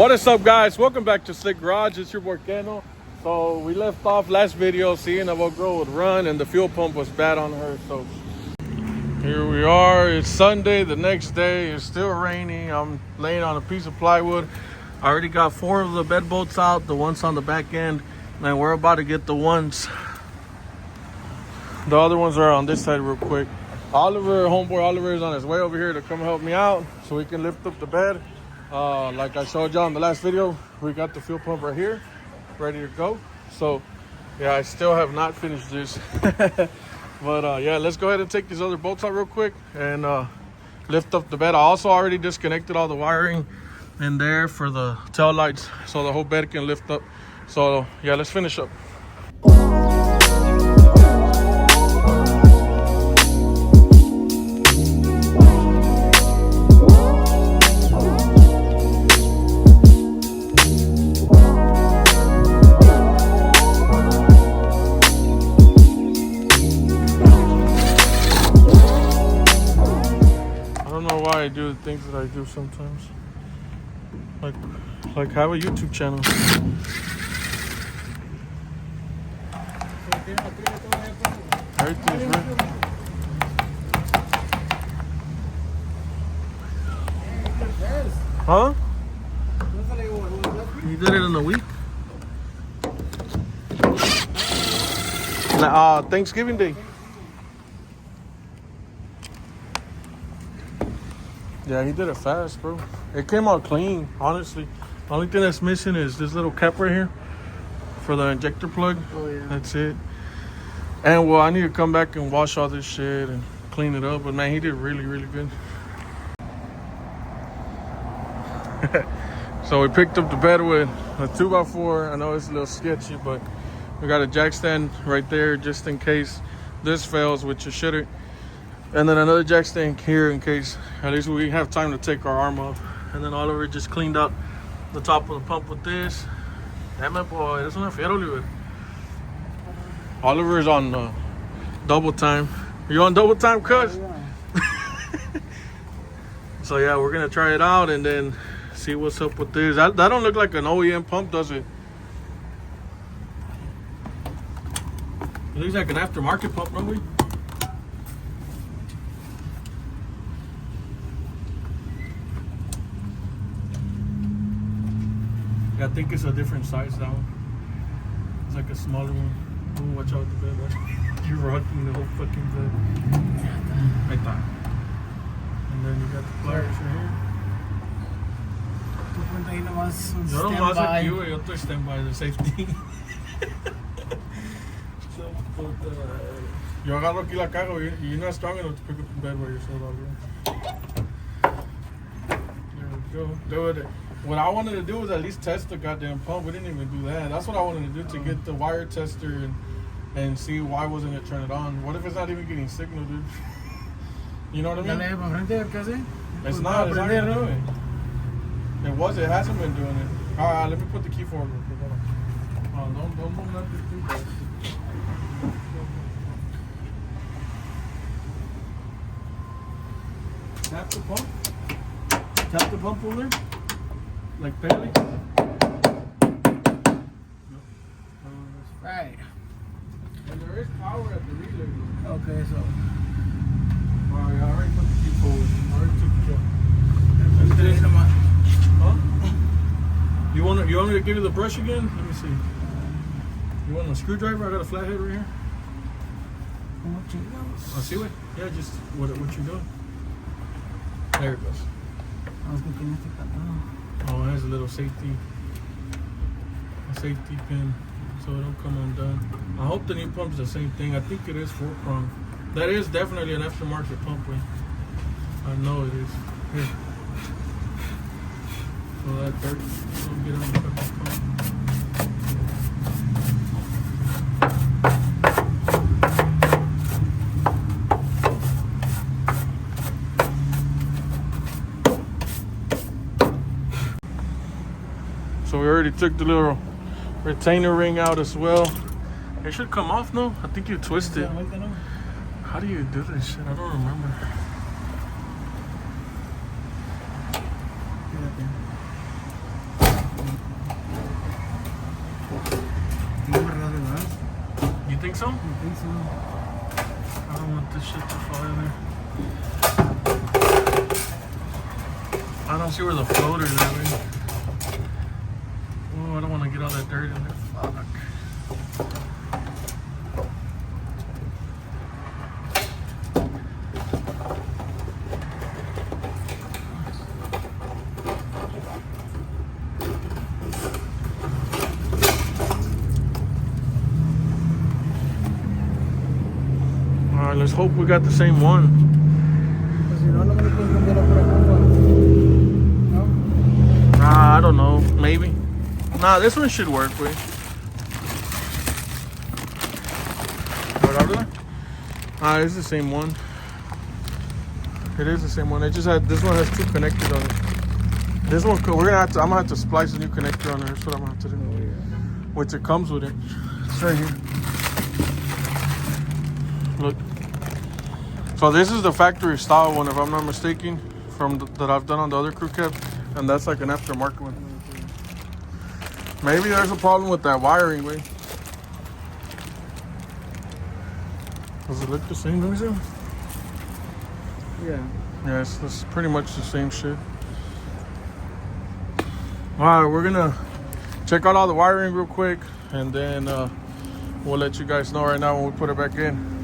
What is up, guys? Welcome back to Slick Garage. It's your boy Keno. So we left off last video seeing if our girl would run and the fuel pump was bad on her. So here we are. It's Sunday. The next day it's still raining. I'm laying on a piece of plywood. I already got 4 of the bed bolts out, the ones on the back end, and we're about to get the other ones are on this side real quick. Homeboy Oliver is on his way over here to come help me out so we can lift up the bed. Like I showed y'all in the last video, we got the fuel pump right here, ready to go. So yeah, I still have not finished this. But yeah, let's go ahead and take these other bolts out real quick and lift up the bed. I also already disconnected all the wiring in there for the tail lights so the whole bed can lift up. So yeah, let's finish up. I do the things that I do sometimes, like have a YouTube channel. Everything's right. Huh? You did it in a week? Thanksgiving Day. Yeah, he did it fast, bro. It came out clean, honestly. The only thing that's missing is this little cap right here for the injector plug. Oh, yeah. That's it. And, well, I need to come back and wash all this shit and clean it up. But, man, he did really, really good. So we picked up the bed with a 2x4. I know it's a little sketchy, but we got a jack stand right there just in case this fails, which it shouldn't. And then another jack stand here in case at least we have time to take our arm off. And then Oliver just cleaned out the top of the pump with this. Damn it, boy, es una fiera, Oliver. Oliver's on double time. Are you on double time, cuz? So yeah, we're gonna try it out and then see what's up with this. That don't look like an OEM pump, does it? It looks like an aftermarket pump, don't we? I think it's a different size, that one. It's like a smaller one. Ooh, watch out with the bed, right? You're rocking the whole fucking bed. Right there. And then you got the pliers right here. Yo nomás aquí, güey. Yo estoy standby de safety. Yo agarro aquí la caja, güey. You're not strong enough to pick up the bed by yourself, out here. There we go. Do it. What I wanted to do was at least test the goddamn pump. We didn't even do that. That's what I wanted to do, to get the wire tester and see why wasn't it turning it on. What if it's not even getting signal, dude? You know what I mean? It's not gonna do it. It hasn't been doing it. Alright, let me put the key forward real quick. Hold on. Don't move nothing too fast. Tap the pump. Tap the pump over there. Like barely? Right. And there is power at the relay. Okay, so. Alright, I already put the key forward. I already took the key. Huh? You want me to give you the brush again? Let me see. You want a screwdriver? I got a flathead right here. Oh, see what? Yeah, just what you're doing. There it goes. Oh, it has a little safety pin, so it don't come undone. I hope the new pump's the same thing. I think it is 4-prong. That is definitely an aftermarket pump, way. I know it is. Here. So that dirt will get on the fucking pump. So we already took the little retainer ring out as well. It should come off, no? I think you twist it. How do you do this shit? I don't remember. think so? I think so. I don't want this shit to fall in there. I don't see where the floater is at. Oh, I don't want to get all that dirt in there. Fuck. Alright, let's hope we got the same one. Nah, I don't know. Maybe. Nah, this one should work, wait. It's the same one. It is the same one. It just had this one has two connectors on it. This one I'm gonna have to splice a new connector on there. That's what I'm gonna have to do. Which it comes with it. It's right here. Look. So this is the factory style one, if I'm not mistaken, that I've done on the other crew cab, and that's like an aftermarket one. Maybe there's a problem with that wiring, wait. Does it look the same? Let me see. Yeah. Yeah, it's pretty much the same shit. All right, we're gonna check out all the wiring real quick, and then we'll let you guys know right now when we put it back in.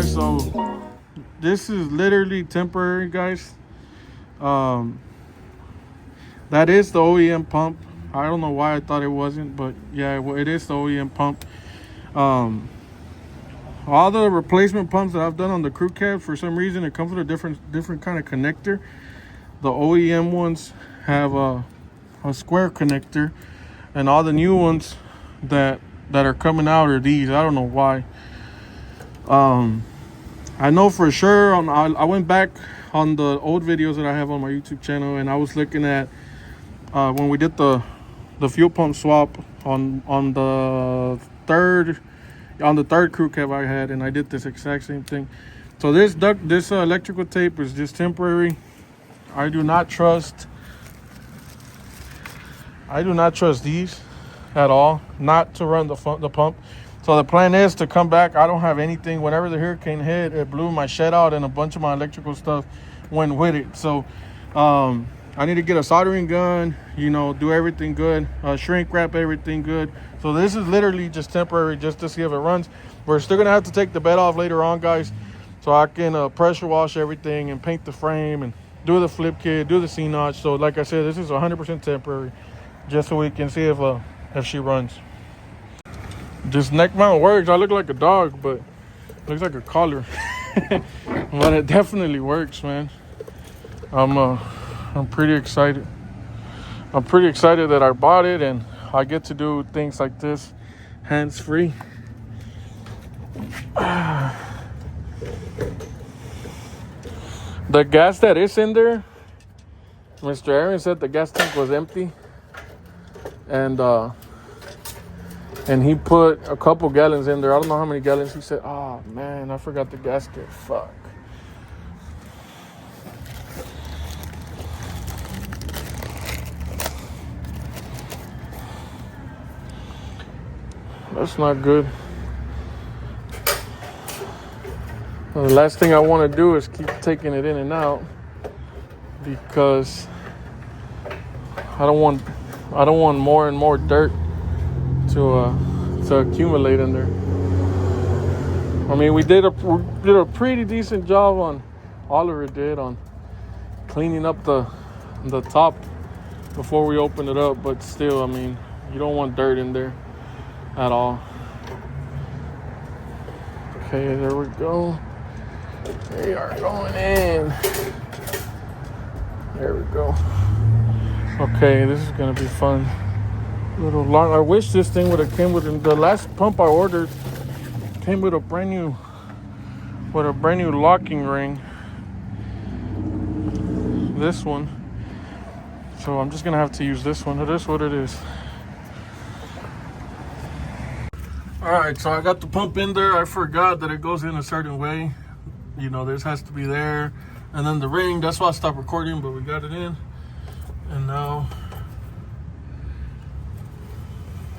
So this is literally temporary, guys. That is the OEM pump. I don't know why I thought it wasn't, but yeah, it is the OEM pump. All the replacement pumps that I've done on the crew cab, for some reason it comes with a different kind of connector. The OEM ones have a square connector, and all the new ones that are coming out are these. I don't know why. I know for sure. I went back on the old videos that I have on my YouTube channel, and I was looking at when we did the fuel pump swap on the third crew cab I had, and I did this exact same thing. So this electrical tape is just temporary. I do not trust these at all, not to run the pump. So the plan is to come back. I don't have anything. Whenever the hurricane hit, it blew my shed out, and a bunch of my electrical stuff went with it. So I need to get a soldering gun, do everything good, shrink wrap everything good. So this is literally just temporary, just to see if it runs. We're still going to have to take the bed off later on, guys, so I can pressure wash everything and paint the frame and do the flip kit, do the C-notch. So like I said, this is 100% temporary, just so we can see if she runs. This neck mount works. I look like a dog, but it looks like a collar. But it definitely works, man. I'm pretty excited. I'm pretty excited that I bought it, and I get to do things like this hands-free. The gas that is in there, Mr. Aaron said the gas tank was empty, and he put a couple gallons in there. I don't know how many gallons. He said, oh, man, I forgot the gasket. Fuck. That's not good. Well, the last thing I want to do is keep taking it in and out, because I don't want more and more dirt to accumulate in there. I mean, we did a pretty decent job on Oliver did on cleaning up the top before we opened it up, but still, I mean, you don't want dirt in there at all. Okay, there we go. They are going in. There we go. Okay, this is gonna be fun. Little long. I wish this thing would have came with the last pump I ordered. Came with a brand new locking ring. this one. So I'm just gonna have to use this one. It is what it is. All right, so I got the pump in there. I forgot that it goes in a certain way. You know, this has to be there. And then the ring, that's why I stopped recording, but we got it in. And now,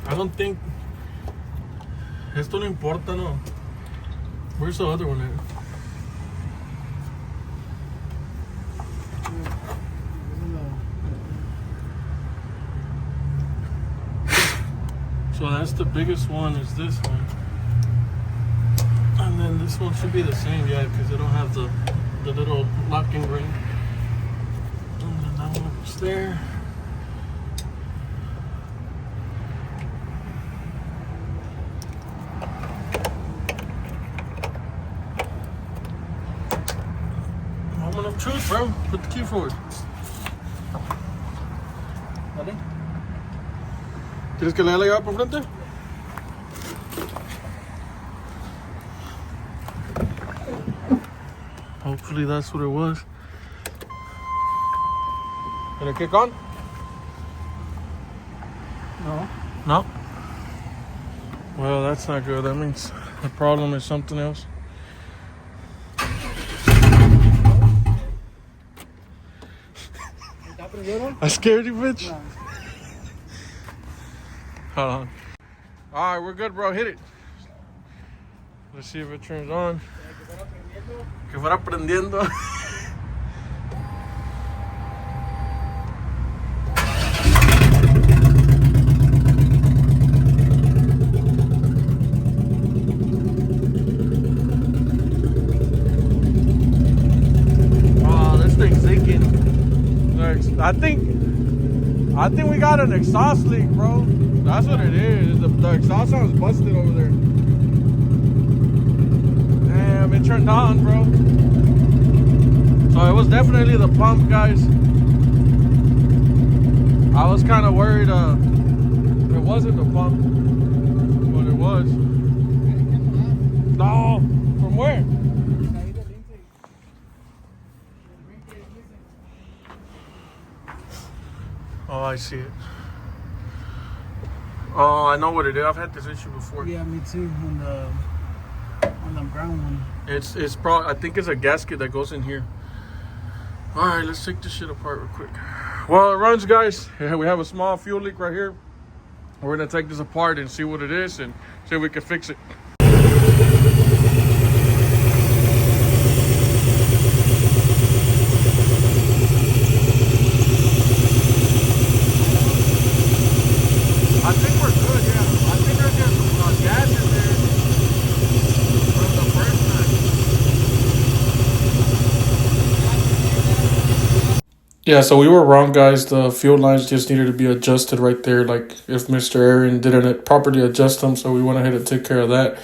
I don't think, esto no importa, no. Where's the other one at? So that's the biggest one, is this one. And then this one should be the same, yeah, because they don't have the little locking ring. And then that one was there. Moment of truth, bro. Put the key forward. ¿Vale? ¿Quieres que le dé la llave por frente? Hopefully that's what it was. Did it kick on? No. No? Well, that's not good. That means the problem is something else. I scared you, bitch? No. Hold on. Alright, we're good, bro. Hit it. Let's see if it turns on. Que fuera prendiendo. Oh, this thing's leaking. I think we got an exhaust leak, bro. That's what it is. The exhaust sounds busted over there. Damn, it turned on, bro. So it was definitely the pump, guys. I was kind of worried it wasn't the pump, but it was. No, from where? Oh, I see it. Oh, I know what it is. I've had this issue before. Yeah, me too. On the ground one. It's probably, I think it's a gasket that goes in here. All right, let's take this shit apart real quick. Well, it runs, guys. We have a small fuel leak right here. We're gonna take this apart and see what it is and see if we can fix it. I think we're good, yeah. I think there's just gas in there from the first time. Yeah, so we were wrong, guys. The fuel lines just needed to be adjusted right there, like if Mr. Aaron didn't properly adjust them, so we went ahead and took care of that.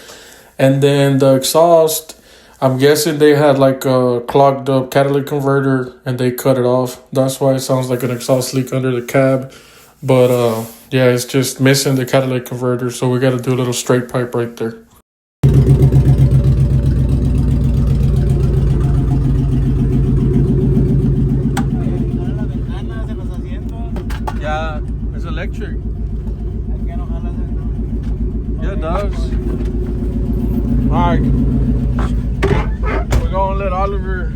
And then the exhaust, I'm guessing they had like a clogged up catalytic converter and they cut it off. That's why it sounds like an exhaust leak under the cab. But yeah, it's just missing the catalytic converter, so we got to do a little straight pipe right there. Yeah, it's electric. Yeah, it does. All right, we're gonna let Oliver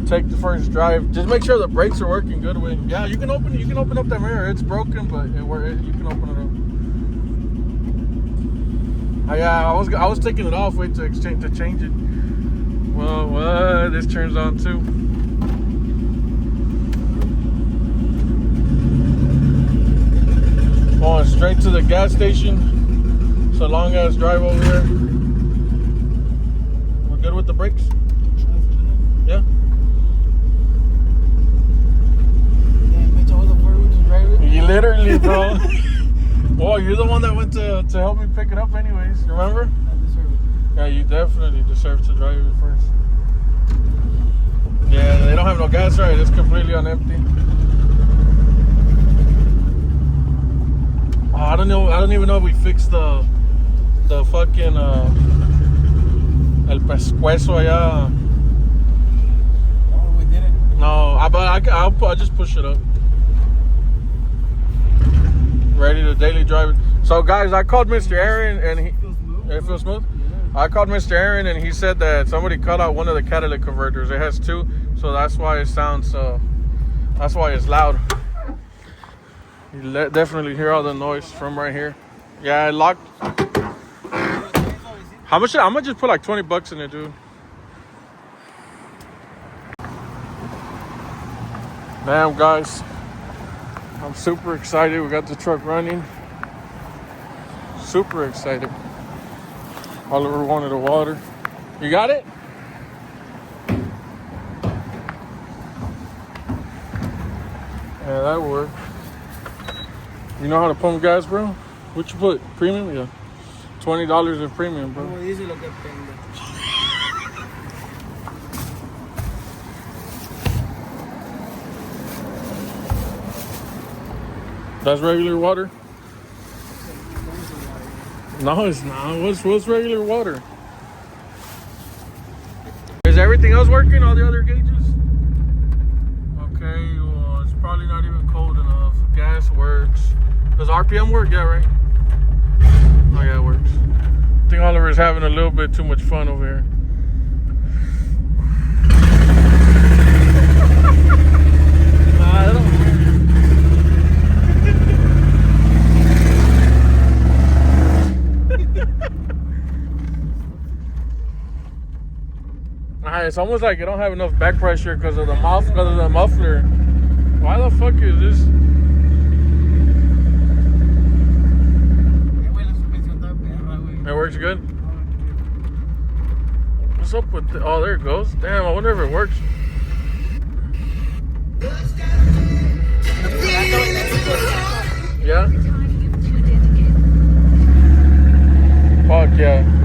take the first drive. Just make sure the brakes are working good. Yeah, you can open up that mirror. It's broken, but you can open it up. Yeah, I was taking it off. Wait to change it. Well, what? This turns on too. Going straight to the gas station. It's a long ass drive over there. We're good with the brakes. Yeah. You literally, bro. Well, you're the one that went to help me pick it up anyways. Remember? I deserve it. Yeah, you definitely deserve to drive it first. Yeah, they don't have no gas, right? It's completely on empty. Oh, I don't know. I don't even know if we fixed the fucking el pescuezo allá. Oh, we did it. No, I'll just push it up. Ready to daily drive it. So guys, I called Mr. Aaron and it feels smooth? Yeah. I called Mr. Aaron and he said that somebody cut out one of the catalytic converters. It has two, so that's why it sounds that's why it's loud. You definitely hear all the noise from right here. Yeah, it locked. How much? I'm gonna just put like $20 in it, dude. Damn, guys, I'm super excited. We got the truck running. Super excited. Oliver wanted the water. You got it? Yeah, that worked. You know how to pump gas, bro? What you put? Premium? Yeah. $20 in premium, bro. That's regular water? No, it's not. What's regular water? Is everything else working? All the other gauges? Okay, well, it's probably not even cold enough. Gas works. Does RPM work? Yeah, right? Oh, yeah, it works. I think Oliver's having a little bit too much fun over here. It's almost like you don't have enough back pressure because of the muffler. Why the fuck is this? It works good. What's up with oh, there it goes. Damn, I wonder if it works. Yeah. Fuck yeah.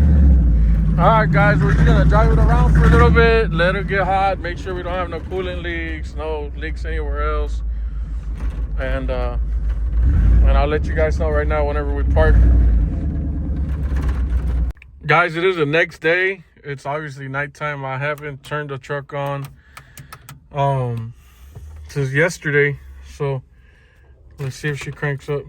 Alright guys, we're just gonna drive it around for a little bit, let it get hot, make sure we don't have no coolant leaks, no leaks anywhere else. And I'll let you guys know right now whenever we park. Guys, it is the next day. It's obviously nighttime. I haven't turned the truck on since yesterday. So let's see if she cranks up.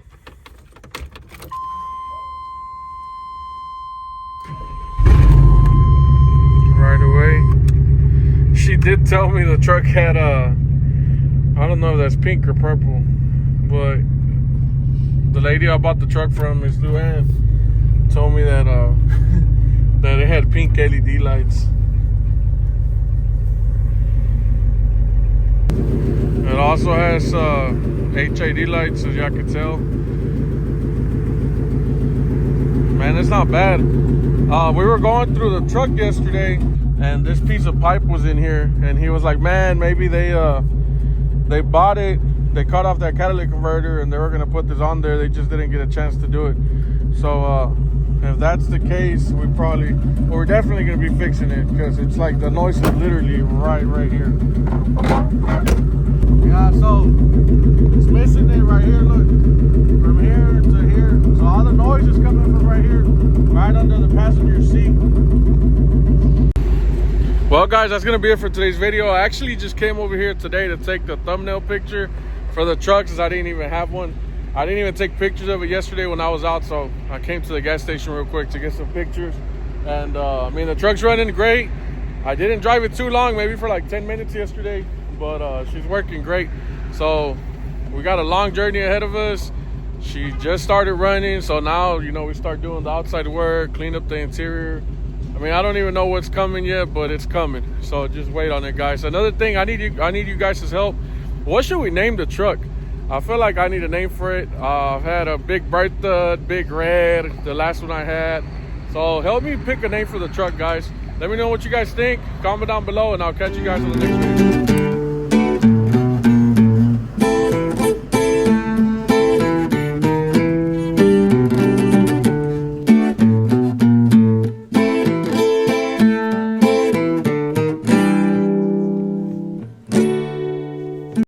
She did tell me the truck had I don't know if that's pink or purple, but the lady I bought the truck from, Miss Luann, told me that that it had pink LED lights. It also has HID lights, as y'all can tell. Man, it's not bad. We were going through the truck yesterday and this piece of pipe was in here, and he was like, man, maybe they bought it, they cut off that catalytic converter and they were gonna put this on there, they just didn't get a chance to do it. So if that's the case, we're definitely gonna be fixing it, because it's like the noise is literally right here. Yeah, so it's missing it right here, look, from here to here. So all the noise is coming from right here, right under the passenger seat. Well guys, that's gonna be it for today's video. I actually just came over here today to take the thumbnail picture for the truck, since I didn't even have one. I didn't even take pictures of it yesterday when I was out, so I came to the gas station real quick to get some pictures. And I mean, the truck's running great. I didn't drive it too long, maybe for like 10 minutes yesterday, but she's working great. So we got a long journey ahead of us. She just started running, so now, you know, we start doing the outside work, clean up the interior. I mean, I don't even know what's coming yet, but it's coming. So just wait on it, guys. Another thing, I need you guys' help. What should we name the truck? I feel like I need a name for it. I've had a Big Bertha, Big Red, the last one I had. So help me pick a name for the truck, guys. Let me know what you guys think. Comment down below, and I'll catch you guys on the next video.